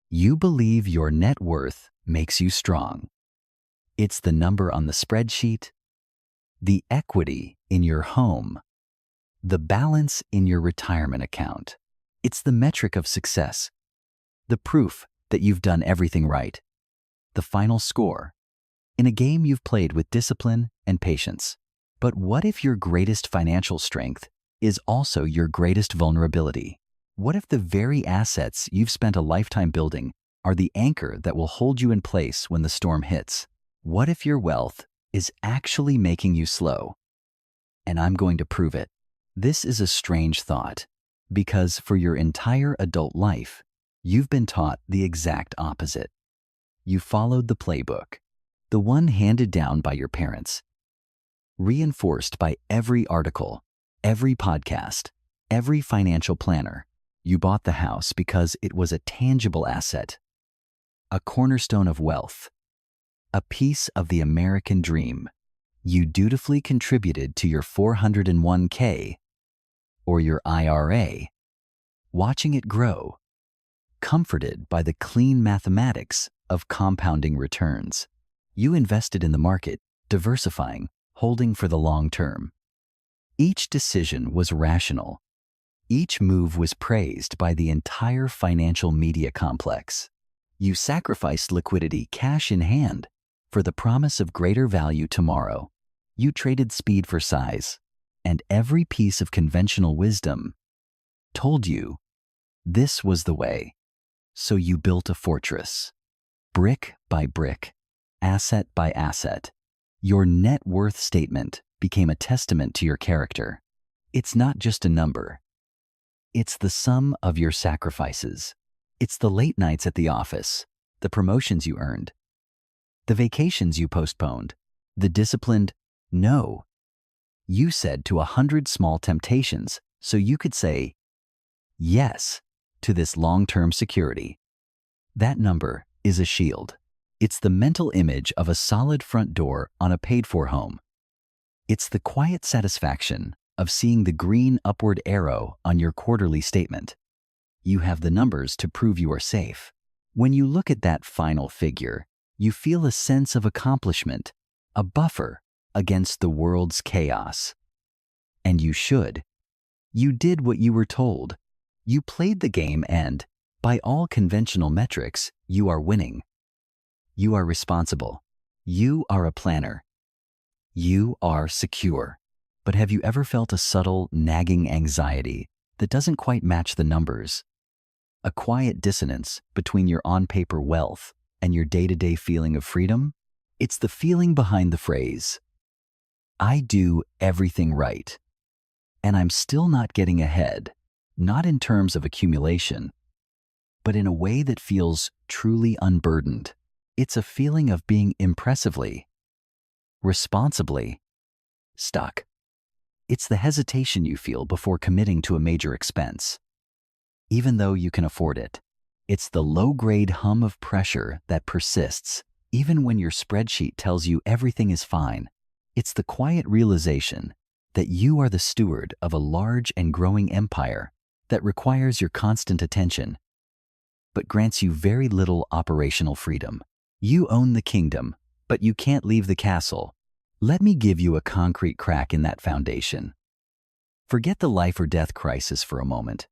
You believe your net worth makes you strong. It's the number on the spreadsheet, the equity in your home, the balance in your retirement account. It's the metric of success, the proof that you've done everything right, the final score in a game you've played with discipline and patience. But what if your greatest financial strength is also your greatest vulnerability? What if the very assets you've spent a lifetime building are the anchor that will hold you in place when the storm hits? What if your wealth is actually making you slow? And I'm going to prove it. This is a strange thought, because for your entire adult life, you've been taught the exact opposite. You followed the playbook, the one handed down by your parents, reinforced by every article, every podcast, every financial planner. You bought the house because it was a tangible asset, a cornerstone of wealth, a piece of the American dream. You dutifully contributed to your 401k or your IRA, watching it grow, comforted by the clean mathematics of compounding returns. You invested in the market, diversifying, holding for the long term. Each decision was rational. Each move was praised by the entire financial media complex. You sacrificed liquidity, cash in hand, for the promise of greater value tomorrow. You traded speed for size, and every piece of conventional wisdom told you this was the way. So you built a fortress, brick by brick, asset by asset. Your net worth statement became a testament to your character. It's not just a number. It's the sum of your sacrifices. It's the late nights at the office, the promotions you earned, the vacations you postponed, the disciplined no you said to 100 small temptations so you could say yes to this long-term security. That number is a shield. It's the mental image of a solid front door on a paid-for home. It's the quiet satisfaction of seeing the green upward arrow on your quarterly statement. You have the numbers to prove you are safe. When you look at that final figure, you feel a sense of accomplishment, a buffer against the world's chaos. And you should. You did what you were told. You played the game and, by all conventional metrics, you are winning. You are responsible. You are a planner. You are secure. But have you ever felt a subtle, nagging anxiety that doesn't quite match the numbers? A quiet dissonance between your on-paper wealth and your day-to-day feeling of freedom? It's the feeling behind the phrase, I do everything right, and I'm still not getting ahead, not in terms of accumulation, but in a way that feels truly unburdened. It's a feeling of being impressively, responsibly stuck. It's the hesitation you feel before committing to a major expense, even though you can afford it. It's the low-grade hum of pressure that persists, even when your spreadsheet tells you everything is fine. It's the quiet realization that you are the steward of a large and growing empire that requires your constant attention, but grants you very little operational freedom. You own the kingdom, but you can't leave the castle. Let me give you a concrete crack in that foundation. Forget the life or death crisis for a moment.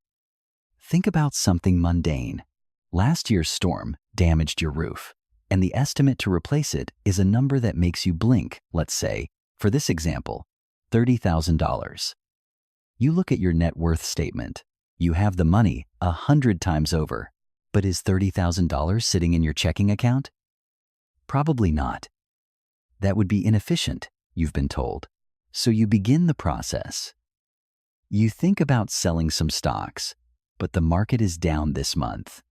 Think about something mundane. Last year's storm damaged your roof, and the estimate to replace it is a number that makes you blink, let's say, for this example, $30,000. You look at your net worth statement. You have the money 100 times over, but is $30,000 sitting in your checking account? Probably not. That would be inefficient, you've been told. So you begin the process. You think about selling some stocks, but the market is down this month.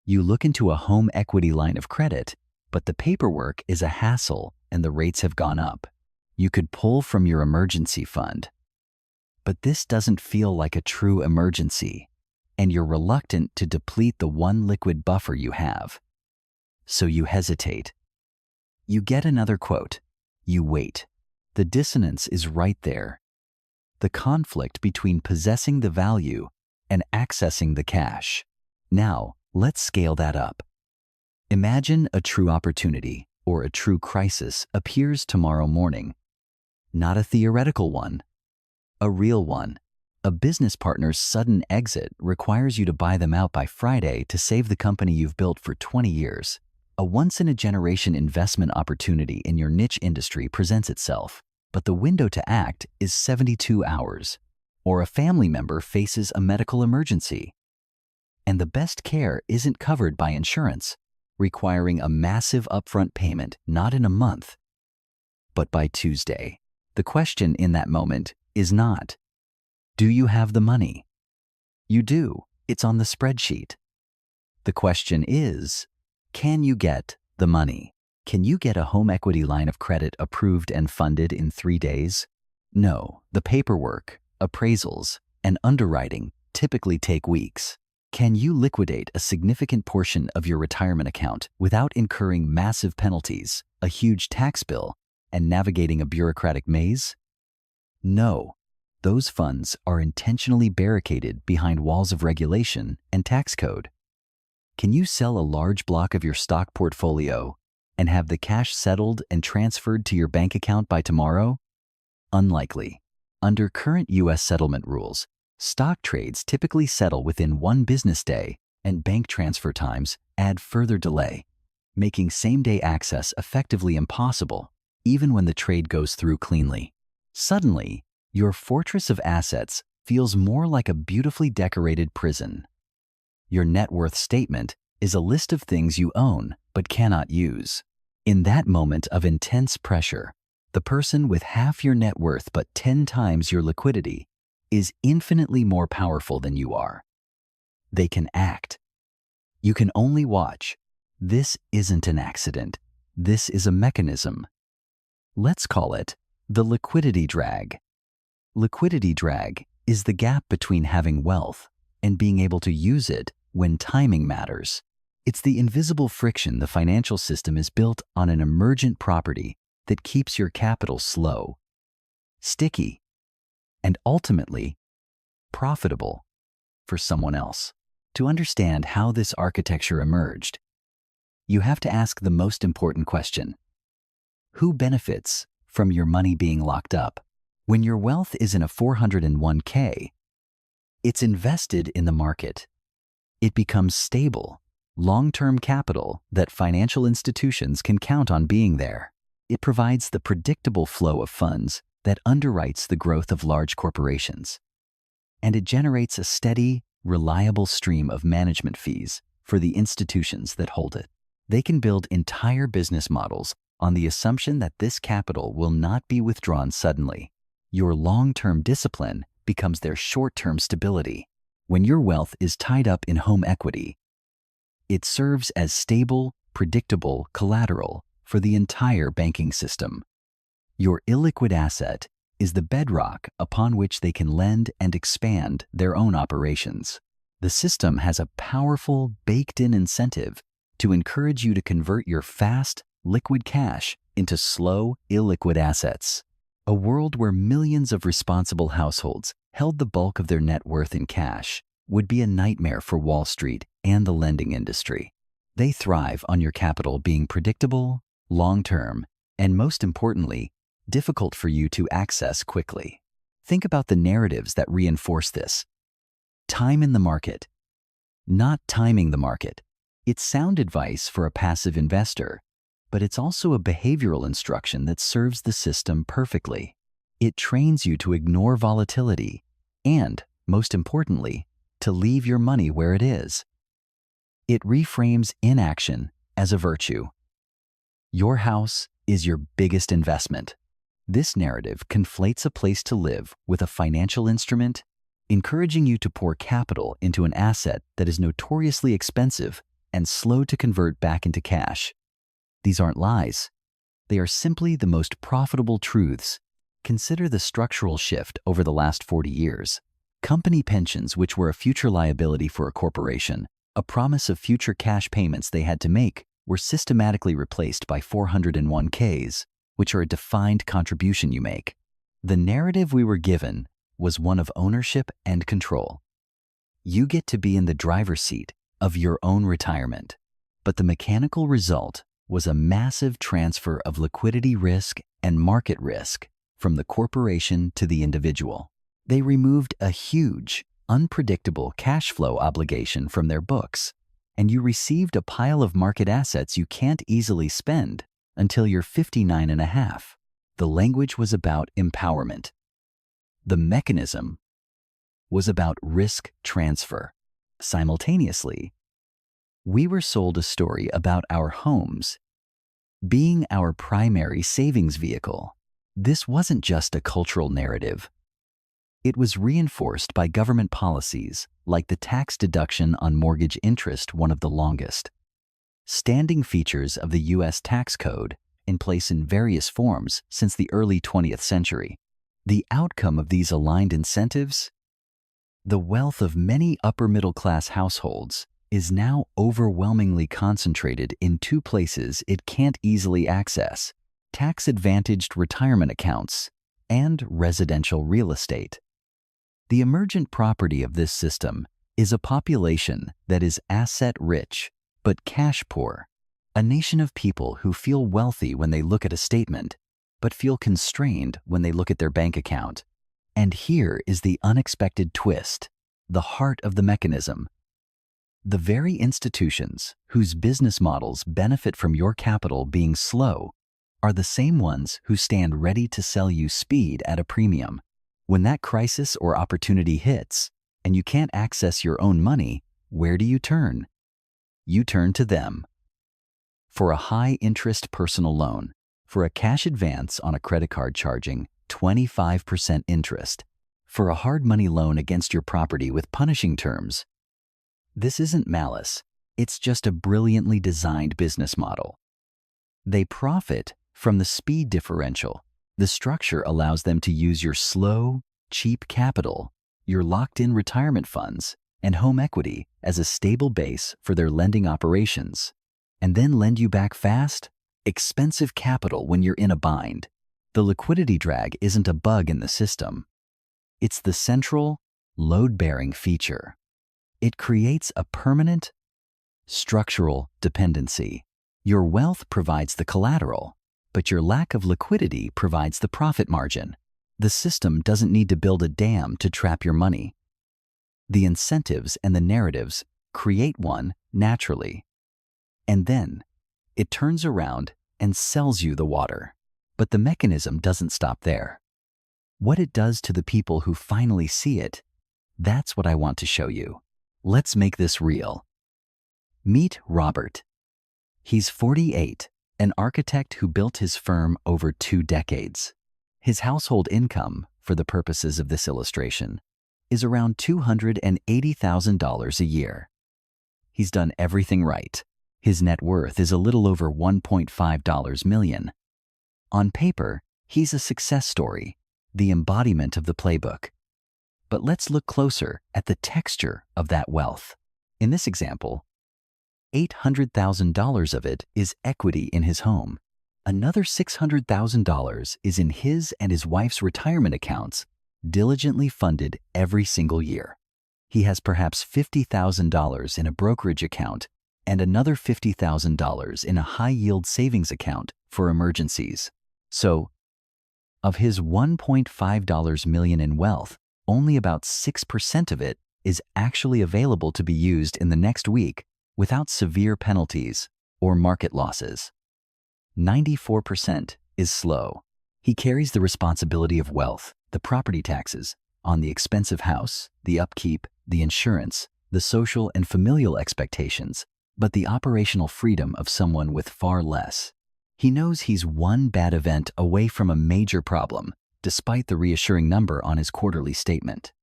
You look into a home equity line of credit, but the paperwork is a hassle and the rates have gone up. You could pull from your emergency fund. But this doesn't feel like a true emergency, and you're reluctant to deplete the one liquid buffer you have. So you hesitate. You get another quote. You wait. The dissonance is right there. The conflict between possessing the value and accessing the cash. Now, Let's scale that up. Imagine a true opportunity or a true crisis appears tomorrow morning. Not a theoretical one, a real one. A business partner's sudden exit requires you to buy them out by Friday to save the company you've built for 20 years. A once-in-a-generation investment opportunity in your niche industry presents itself, but the window to act is 72 hours. Or a family member faces a medical emergency, and the best care isn't covered by insurance, requiring a massive upfront payment not in a month, but by Tuesday. The question in that moment is not, do you have the money? You do. It's on the spreadsheet. The question is, can you get the money? Can you get a home equity line of credit approved and funded in 3 days? No. The paperwork, appraisals, and underwriting typically take weeks. Can you liquidate a significant portion of your retirement account without incurring massive penalties, a huge tax bill, and navigating a bureaucratic maze? No. Those funds are intentionally barricaded behind walls of regulation and tax code. Can you sell a large block of your stock portfolio and have the cash settled and transferred to your bank account by tomorrow? Unlikely. Under current U.S. settlement rules, stock trades typically settle within 1 business day, and bank transfer times add further delay, making same-day access effectively impossible, even when the trade goes through cleanly. Suddenly, your fortress of assets feels more like a beautifully decorated prison. Your net worth statement is a list of things you own but cannot use. In that moment of intense pressure, the person with half your net worth but 10 times your liquidity is infinitely more powerful than you are. They can act. You can only watch. This isn't an accident. This is a mechanism. Let's call it the liquidity drag. Liquidity drag is the gap between having wealth and being able to use it when timing matters. It's the invisible friction the financial system is built on an emergent property that keeps your capital slow, sticky, and ultimately profitable for someone else. To understand how this architecture emerged, you have to ask the most important question. Who benefits from your money being locked up? When your wealth is in a 401k, it's invested in the market. It becomes stable, long-term capital that financial institutions can count on being there. It provides the predictable flow of funds that underwrites the growth of large corporations. And it generates a steady, reliable stream of management fees for the institutions that hold it. They can build entire business models on the assumption that this capital will not be withdrawn suddenly. Your long-term discipline becomes their short-term stability. When your wealth is tied up in home equity, it serves as stable, predictable collateral for the entire banking system. Your illiquid asset is the bedrock upon which they can lend and expand their own operations. The system has a powerful, baked-in incentive to encourage you to convert your fast, liquid cash into slow, illiquid assets. A world where millions of responsible households held the bulk of their net worth in cash would be a nightmare for Wall Street and the lending industry. They thrive on your capital being predictable, long-term, and most importantly, difficult for you to access quickly. Think about the narratives that reinforce this. Time in the market. Not timing the market. It's sound advice for a passive investor, but it's also a behavioral instruction that serves the system perfectly. It trains you to ignore volatility and, most importantly, to leave your money where it is. It reframes inaction as a virtue. Your house is your biggest investment. This narrative conflates a place to live with a financial instrument, encouraging you to pour capital into an asset that is notoriously expensive and slow to convert back into cash. These aren't lies. They are simply the most profitable truths. Consider the structural shift over the last 40 years. Company pensions, which were a future liability for a corporation, a promise of future cash payments they had to make, were systematically replaced by 401ks, which are a defined contribution you make. The narrative we were given was one of ownership and control. You get to be in the driver's seat of your own retirement. But the mechanical result was a massive transfer of liquidity risk and market risk from the corporation to the individual. They removed a huge, unpredictable cash flow obligation from their books, and you received a pile of market assets you can't easily spend until you're 59 and a half. The language was about empowerment. The mechanism was about risk transfer. Simultaneously, we were sold a story about our homes being our primary savings vehicle. This wasn't just a cultural narrative. It was reinforced by government policies like the tax deduction on mortgage interest, one of the longest standing features of the U.S. tax code, in place in various forms since the early 20th century. The outcome of these aligned incentives? The wealth of many upper-middle-class households is now overwhelmingly concentrated in two places it can't easily access: tax-advantaged retirement accounts and residential real estate. The emergent property of this system is a population that is asset-rich but cash-poor, a nation of people who feel wealthy when they look at a statement, but feel constrained when they look at their bank account. And here is the unexpected twist, the heart of the mechanism. The very institutions whose business models benefit from your capital being slow are the same ones who stand ready to sell you speed at a premium. When that crisis or opportunity hits and you can't access your own money, where do you turn? You turn to them. For a high-interest personal loan, for a cash advance on a credit card charging 25% interest, for a hard money loan against your property with punishing terms. This isn't malice, it's just a brilliantly designed business model. They profit from the speed differential. The structure allows them to use your slow, cheap capital, your locked-in retirement funds, and home equity as a stable base for their lending operations, and then lend you back fast, expensive capital when you're in a bind. The liquidity drag isn't a bug in the system. It's the central, load-bearing feature. It creates a permanent, structural dependency. Your wealth provides the collateral, but your lack of liquidity provides the profit margin. The system doesn't need to build a dam to trap your money. The incentives and the narratives create one naturally. And then it turns around and sells you the water. But the mechanism doesn't stop there. What it does to the people who finally see it, that's what I want to show you. Let's make this real. Meet Robert. He's 48, an architect who built his firm over 2 decades. His household income, for the purposes of this illustration, is around $280,000 a year. He's done everything right. His net worth is a little over $1.5 million. On paper, he's a success story, the embodiment of the playbook. But let's look closer at the texture of that wealth. In this example, $800,000 of it is equity in his home. Another $600,000 is in his and his wife's retirement accounts, diligently funded every single year. He has perhaps $50,000 in a brokerage account and another $50,000 in a high-yield savings account for emergencies. So, of his $1.5 million in wealth, only about 6% of it is actually available to be used in the next week without severe penalties or market losses. 94% is slow. He carries the responsibility of wealth, the property taxes, on the expensive house, the upkeep, the insurance, the social and familial expectations, but the operational freedom of someone with far less. He knows he's one bad event away from a major problem, despite the reassuring number on his quarterly statement.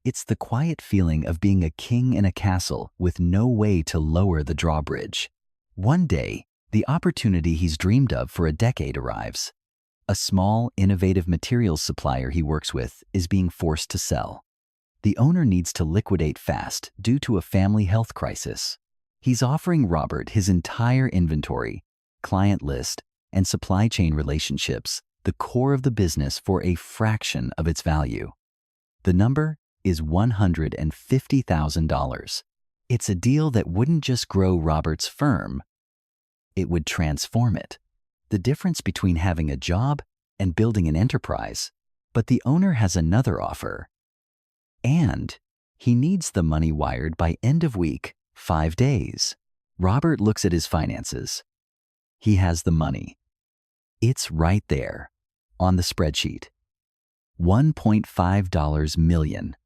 It's the quiet feeling of being a king in a castle with no way to lower the drawbridge. One day, the opportunity he's dreamed of for a decade arrives. A small, innovative materials supplier he works with is being forced to sell. The owner needs to liquidate fast due to a family health crisis. He's offering Robert his entire inventory, client list, and supply chain relationships, the core of the business, for a fraction of its value. The number is $150,000. It's a deal that wouldn't just grow Robert's firm, it would transform it. The difference between having a job and building an enterprise. But the owner has another offer. And he needs the money wired by end of week, 5 days. Robert looks at his finances. He has the money. It's right there on the spreadsheet. $1.5 million.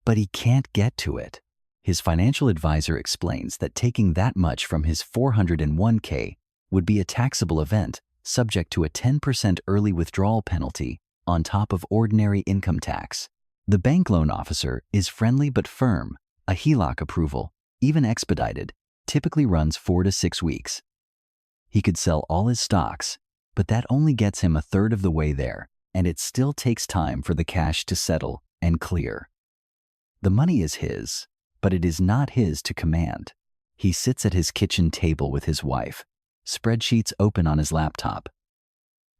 But he can't get to it. His financial advisor explains that taking that much from his 401k would be a taxable event subject to a 10% early withdrawal penalty on top of ordinary income tax. The bank loan officer is friendly but firm. A HELOC approval, even expedited, typically runs 4 to 6 weeks. He could sell all his stocks, but that only gets him a third of the way there, and it still takes time for the cash to settle and clear. The money is his, but it is not his to command. He sits at his kitchen table with his wife, spreadsheets open on his laptop.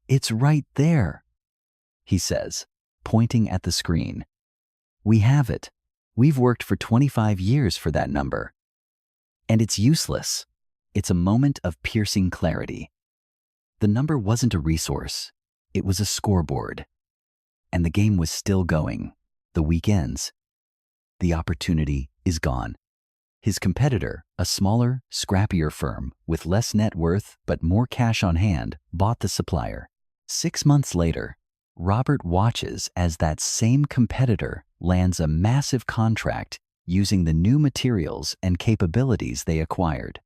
"It's right there," he says, pointing at the screen. "We have it. We've worked for 25 years for that number. And it's useless. It's a moment of piercing clarity. The number wasn't a resource. It was a scoreboard. And the game was still going. The week ends. The opportunity is gone." His competitor, a smaller, scrappier firm with less net worth but more cash on hand, bought the supplier. 6 months later, Robert watches as that same competitor lands a massive contract using the new materials and capabilities they acquired.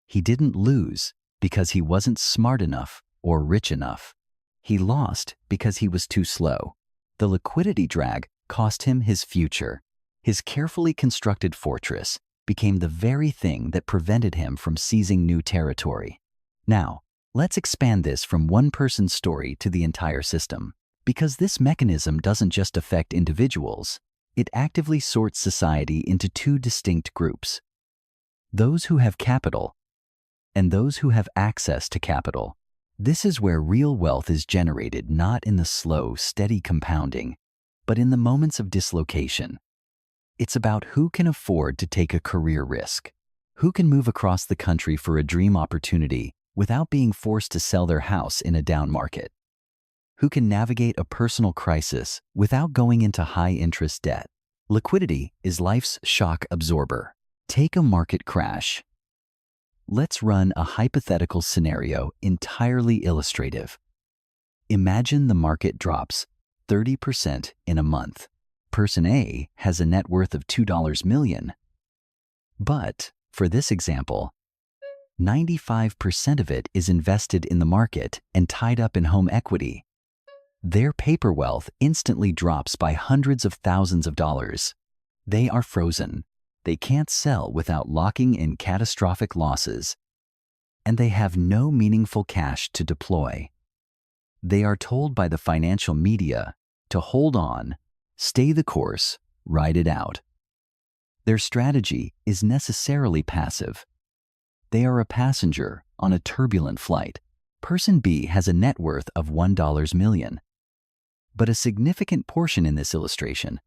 He didn't lose because he wasn't smart enough or rich enough. He lost because he was too slow. The liquidity drag cost him his future. His carefully constructed fortress became the very thing that prevented him from seizing new territory. Now, let's expand this from one person's story to the entire system. Because this mechanism doesn't just affect individuals, it actively sorts society into 2 distinct groups: those who have capital and those who have access to capital. This is where real wealth is generated, not in the slow, steady compounding, but in the moments of dislocation. It's about who can afford to take a career risk, who can move across the country for a dream opportunity without being forced to sell their house in a down market, who can navigate a personal crisis without going into high-interest debt. Liquidity is life's shock absorber. Take a market crash. Let's run a hypothetical scenario entirely illustrative. Imagine the market drops 30% in a month. Person A has a net worth of $2 million. But, for this example, 95% of it is invested in the market and tied up in home equity. Their paper wealth instantly drops by hundreds of thousands of dollars. They are frozen. They can't sell without locking in catastrophic losses. And they have no meaningful cash to deploy. They are told by the financial media to hold on, stay the course, ride it out. Their strategy is necessarily passive. They are a passenger on a turbulent flight. Person B has a net worth of $1 million. But a significant portion in this illustration,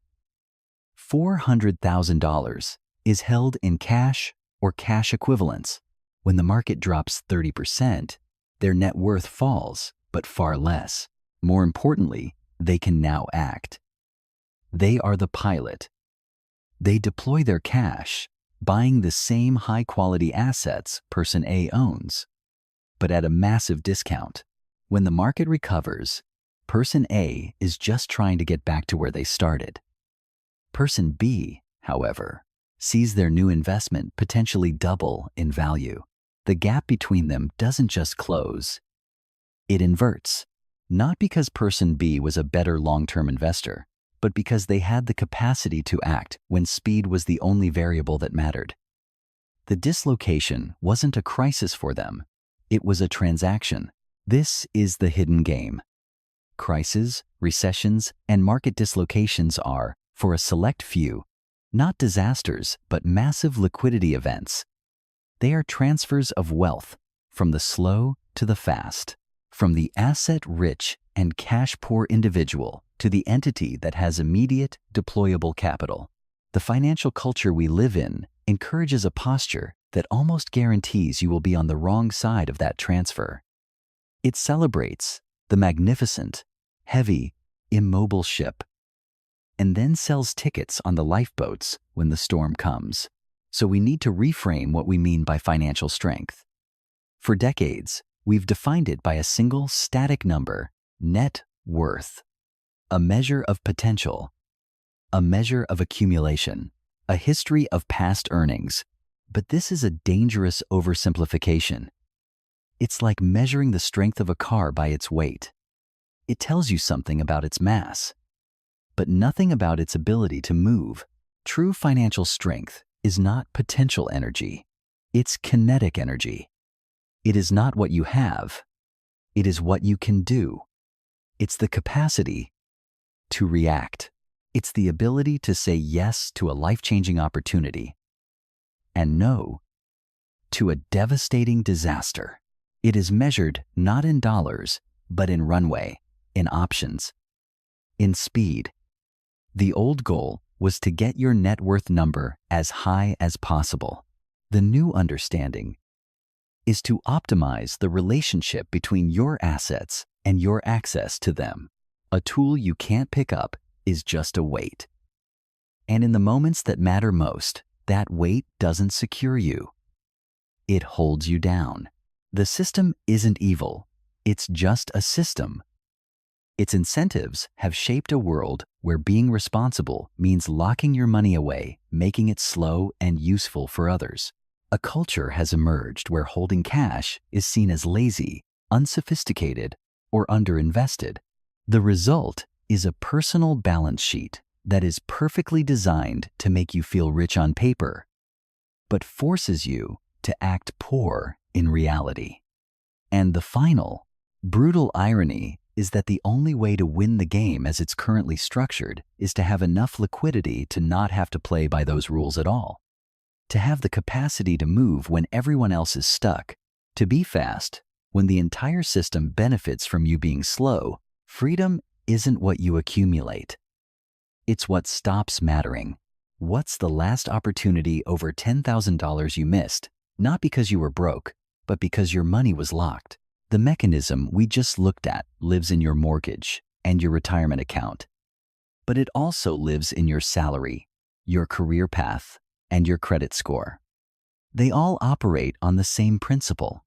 $400,000, is held in cash or cash equivalents. When the market drops 30%, their net worth falls, but far less. More importantly, they can now act. They are the pilot. They deploy their cash, buying the same high-quality assets Person A owns, but at a massive discount. When the market recovers, Person A is just trying to get back to where they started. Person B, however, sees their new investment potentially double in value. The gap between them doesn't just close, it inverts. Not because Person B was a better long-term investor, but because they had the capacity to act when speed was the only variable that mattered. The dislocation wasn't a crisis for them, it was a transaction. This is the hidden game. Crises, recessions, and market dislocations are, for a select few, not disasters, but massive liquidity events. They are transfers of wealth from the slow to the fast, from the asset-rich and cash-poor individual to the entity that has immediate, deployable capital. The financial culture we live in encourages a posture that almost guarantees you will be on the wrong side of that transfer. It celebrates the magnificent, heavy, immobile ship, and then sells tickets on the lifeboats when the storm comes. So we need to reframe what we mean by financial strength. For decades, we've defined it by a single static number, net worth, a measure of potential, a measure of accumulation, a history of past earnings. But this is a dangerous oversimplification. It's like measuring the strength of a car by its weight. It tells you something about its mass, but nothing about its ability to move. True financial strength is not potential energy. It's kinetic energy. It is not what you have. It is what you can do. It's the capacity to react. It's the ability to say yes to a life-changing opportunity and no to a devastating disaster. It is measured not in dollars, but in runway, in options, in speed. The old goal was to get your net worth number as high as possible. The new understanding is to optimize the relationship between your assets and your access to them. A tool you can't pick up is just a weight. And in the moments that matter most, that weight doesn't secure you. It holds you down. The system isn't evil. It's just a system. Its incentives have shaped a world where being responsible means locking your money away, making it slow and useful for others. A culture has emerged where holding cash is seen as lazy, unsophisticated, or underinvested. The result is a personal balance sheet that is perfectly designed to make you feel rich on paper, but forces you to act poor in reality. And the final, brutal irony is that the only way to win the game as it's currently structured is to have enough liquidity to not have to play by those rules at all. To have the capacity to move when everyone else is stuck, to be fast when the entire system benefits from you being slow. Freedom isn't what you accumulate. It's what stops mattering. What's the last opportunity over $10,000 you missed, not because you were broke, but because your money was locked? The mechanism we just looked at lives in your mortgage and your retirement account, but it also lives in your salary, your career path, and your credit score. They all operate on the same principle.